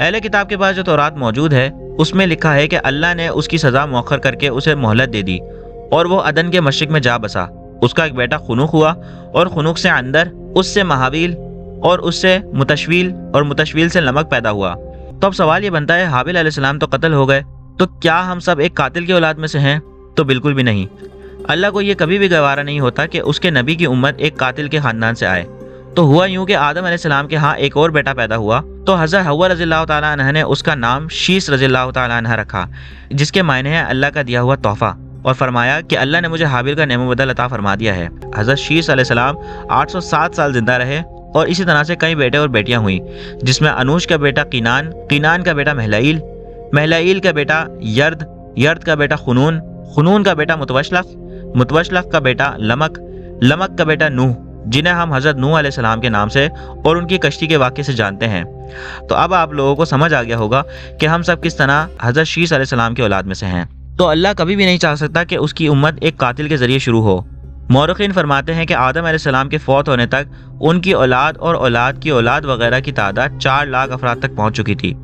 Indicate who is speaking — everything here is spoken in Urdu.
Speaker 1: اہل کتاب کے پاس جو تورات موجود ہے اس میں لکھا ہے کہ اللہ نے اس کی سزا مؤخر کر کے اسے مہلت دے دی اور وہ عدن کے مشرق میں جا بسا۔ اس کا ایک بیٹا خنوخ ہوا اور خنوخ سے اندر، اس سے مہابیل اور اس سے متشویل اور متشویل سے لمک پیدا ہوا۔ تو اب سوال یہ بنتا ہے حابیل علیہ السلام تو قتل ہو گئے، تو کیا ہم سب ایک قاتل کی اولاد میں سے ہیں؟ تو بالکل بھی نہیں۔ اللہ کو یہ کبھی بھی گوارا نہیں ہوتا کہ اس کے نبی کی امت ایک قاتل کے خاندان سے آئے۔ تو ہوا یوں کہ آدم علیہ السلام کے ہاں ایک اور بیٹا پیدا ہوا، تو حضرت حوا رضی اللہ تعالیٰ عنہ نے اس کا نام شیس رضی اللہ تعالیٰ عنہ رکھا، جس کے معنی ہے اللہ کا دیا ہوا تحفہ، اور فرمایا کہ اللہ نے مجھے حابیل کا نعم و بدل عطا فرما دیا ہے۔ حضرت شیس علیہ السلام 807 سال زندہ رہے، اور اسی طرح سے کئی بیٹے اور بیٹیاں ہوئیں، جس میں انوش کا بیٹا قینان، قینان کا بیٹا مہلائیل، مہلائیل کا بیٹا یرد، یرد کا بیٹا خنون، خنون کا بیٹا متوشلق، متوشلق کا بیٹا لمک، لمک کا بیٹا نوح، جنہیں ہم حضرت نوح علیہ السلام کے نام سے اور ان کی کشتی کے واقعے سے جانتے ہیں۔ تو اب آپ لوگوں کو سمجھ آ گیا ہوگا کہ ہم سب کس طرح حضرت شیس علیہ السلام کی اولاد میں سے ہیں۔ تو اللہ کبھی بھی نہیں چاہ سکتا کہ اس کی امت ایک قاتل کے ذریعے شروع ہو۔ مورخین فرماتے ہیں کہ آدم علیہ السلام کے فوت ہونے تک ان کی اولاد اور اولاد کی اولاد وغیرہ کی تعداد 4 لاکھ افراد تک پہنچ چکی تھی۔